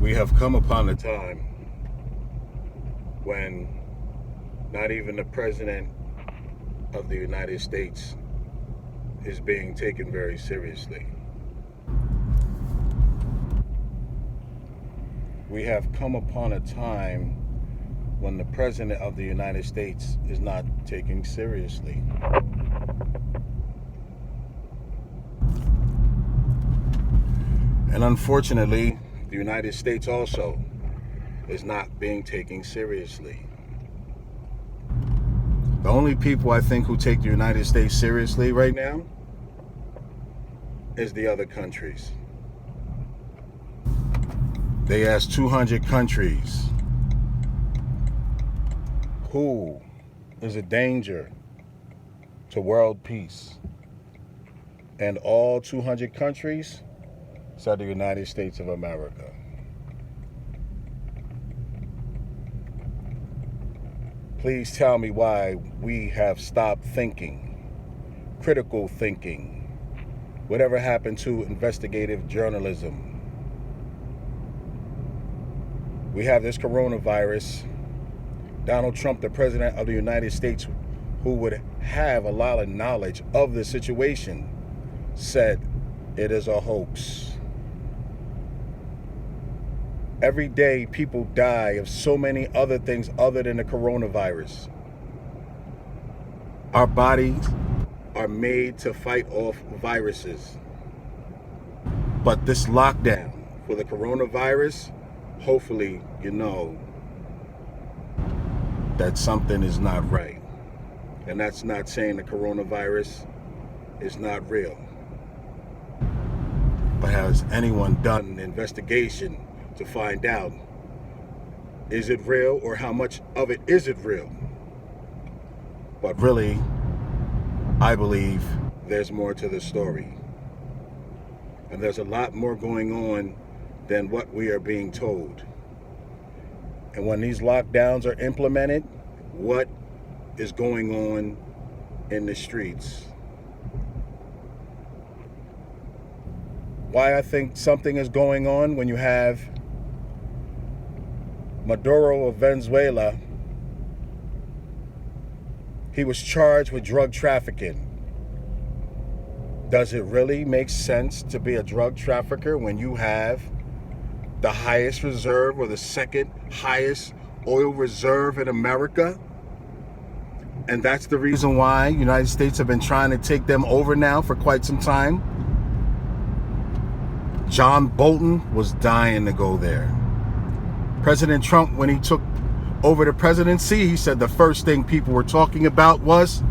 We have come upon a time when not even the President of the United States is being taken very seriously. We have come upon a time when the President of the United States is not taken seriously. And unfortunately, the United States also is not being taken seriously. The only people I think who take the United States seriously right now is the other countries. They asked 200 countries who is a danger to world peace. And all 200 countries said the United States of America. Please tell me why we have stopped thinking, critical thinking. Whatever happened to investigative journalism? We have this coronavirus. Donald Trump, the President of the United States, who would have a lot of knowledge of the situation, said it is a hoax. Every day, people die of so many other things other than the coronavirus. Our bodies are made to fight off viruses. But this lockdown for the coronavirus, hopefully you know that something is not right. And that's not saying the coronavirus is not real. But has anyone done an investigation to find out, is it real, or how much of it is it real? But really, I believe there's more to the story. And there's a lot more going on than what we are being told. And when these lockdowns are implemented, what is going on in the streets? Why I think something is going on when you have Maduro of Venezuela. He was charged with drug trafficking. Does it really make sense to be a drug trafficker when you have the highest reserve or the second highest oil reserve in America? And that's the reason why the United States have been trying to take them over now for quite some time. John Bolton was dying to go there. President Trump, when he took over the presidency, he said the first thing people were talking about was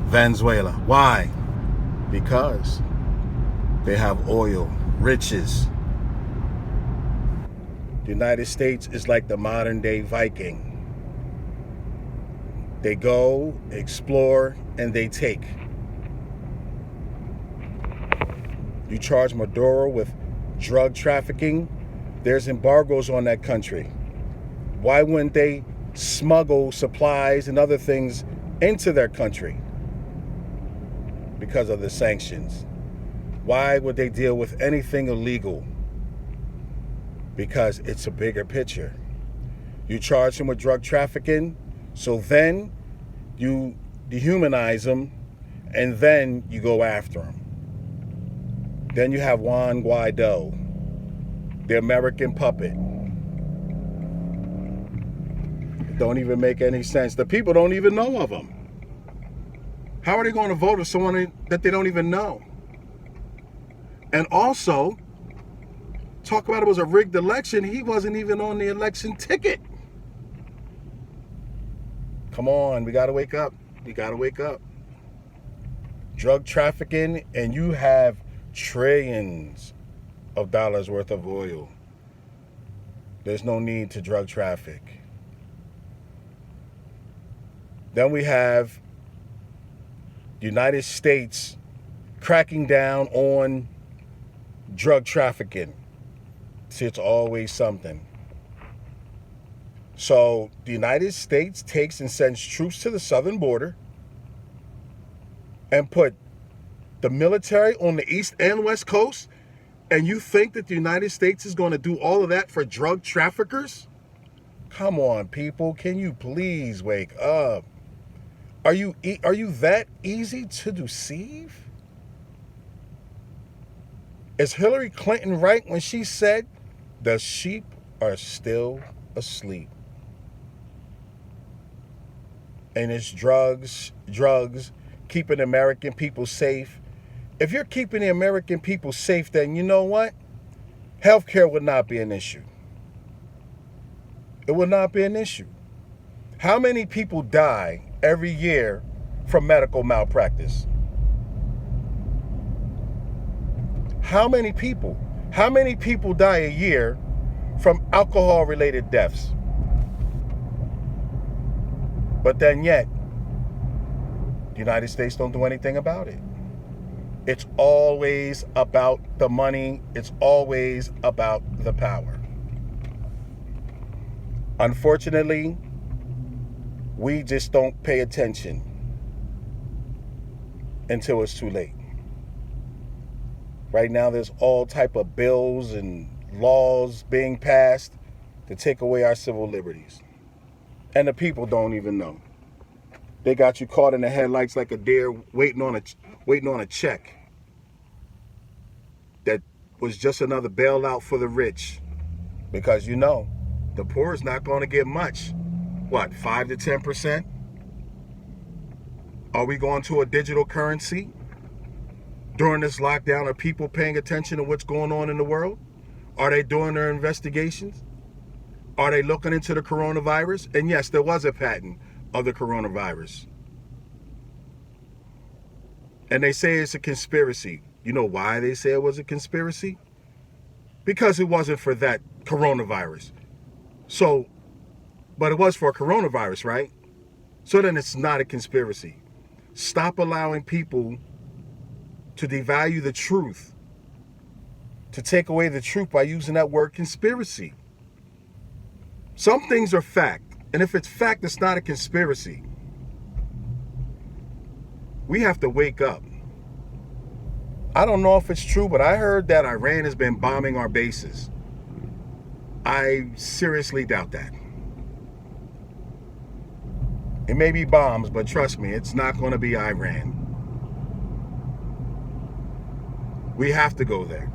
Venezuela. Why? Because they have oil, riches. The United States is like the modern day Viking. They go, explore, and they take. You charge Maduro with drug trafficking, there's embargoes on that country. Why wouldn't they smuggle supplies and other things into their country? Because of the sanctions. Why would they deal with anything illegal? Because it's a bigger picture. You charge them with drug trafficking, so then you dehumanize them, and then you go after them. Then you have Juan Guaido, the American puppet. It don't even make any sense. The people don't even know of him. How are they going to vote for someone that they don't even know? And also, talk about it was a rigged election. He wasn't even on the election ticket. Come on, we got to wake up. We got to wake up. Drug trafficking, and you have trillions of dollars worth of oil. There's no need to drug traffic. Then we have the United States cracking down on drug trafficking. See, it's always something. So the United States takes and sends troops to the southern border and put the military on the east and west coast And you think that the United States is going to do all of that for drug traffickers? Come on, people. Can you please wake up? Are you that easy to deceive? Is Hillary Clinton right when she said the sheep are still asleep? And it's drugs, keeping American people safe. If you're keeping the American people safe, then you know what? Healthcare would not be an issue. It would not be an issue. How many people die every year from medical malpractice? How many people? How many people die a year from alcohol-related deaths? But then yet, the United States don't do anything about it. It's always about the money. It's always about the power. Unfortunately, we just don't pay attention until it's too late. Right now, there's all type of bills and laws being passed to take away our civil liberties. And the people don't even know. They got you caught in the headlights like a deer waiting on a check that was just another bailout for the rich. Because you know, the poor is not going to get much. What, 5 to 10%? Are we going to a digital currency? During this lockdown, are people paying attention to what's going on in the world? Are they doing their investigations? Are they looking into the coronavirus? And yes, there was a patent of the coronavirus. And they say it's a conspiracy. You know why they say it was a conspiracy? Because it wasn't for that coronavirus. So, but it was for coronavirus, right? So then it's not a conspiracy. Stop allowing people to devalue the truth, to take away the truth by using that word conspiracy. Some things are fact, and if it's fact, it's not a conspiracy. We have to wake up. I don't know if it's true, but I heard that Iran has been bombing our bases. I seriously doubt that. It may be bombs, but trust me, it's not going to be Iran. We have to go there.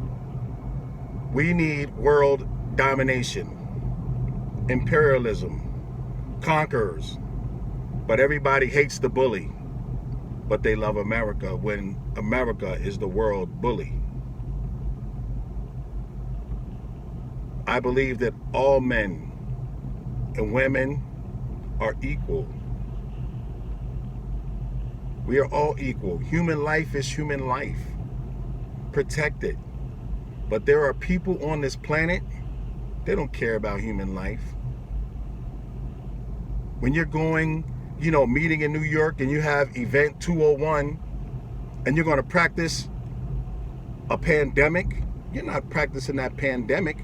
We need world domination, imperialism, conquerors. But everybody hates the bully, but they love America when America is the world bully. I believe that all men and women are equal. We are all equal. Human life is human life. Protect it. But there are people on this planet, they don't care about human life. When you're going, meeting in New York and you have Event 201 and you're going to practice a pandemic, you're not practicing that pandemic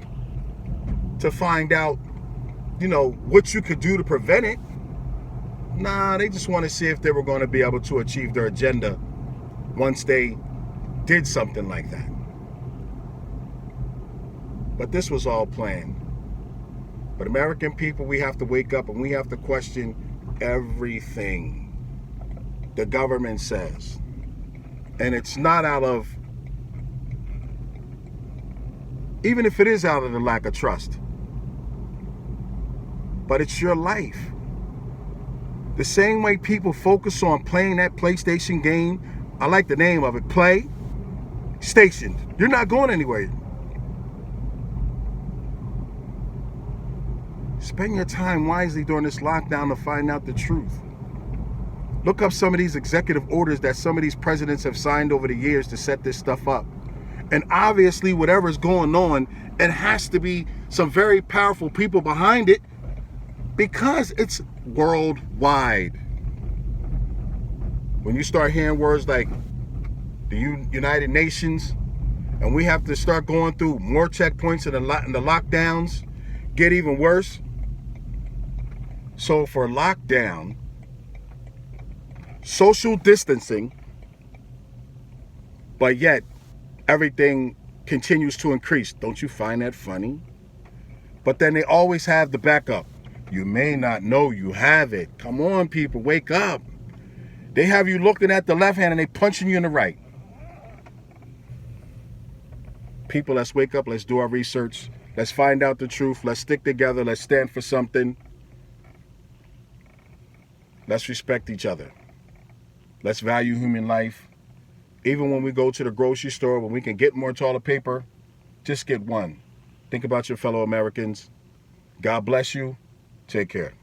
to find out, what you could do to prevent it. Nah, they just want to see if they were going to be able to achieve their agenda once they did something like that. But this was all planned. But American people, we have to wake up and we have to question everything the government says. And it's not out of, even if it is out of the lack of trust, but it's your life. The same way people focus on playing that PlayStation game, I like the name of it, Play Station. You're not going anywhere. Spend your time wisely during this lockdown to find out the truth. Look up some of these executive orders that some of these presidents have signed over the years to set this stuff up. And obviously, whatever's going on, it has to be some very powerful people behind it because it's worldwide. When you start hearing words like the United Nations, and we have to start going through more checkpoints and the lockdowns get even worse. So for lockdown, social distancing, but yet everything continues to increase. Don't you find that funny? But then they always have the backup. You may not know you have it. Come on, people, wake up. They have you looking at the left hand and they punching you in the right. People, let's wake up. Let's do our research. Let's find out the truth. Let's stick together. Let's stand for something. Let's respect each other. Let's value human life. Even when we go to the grocery store, when we can get more toilet paper, just get one. Think about your fellow Americans. God bless you. Take care.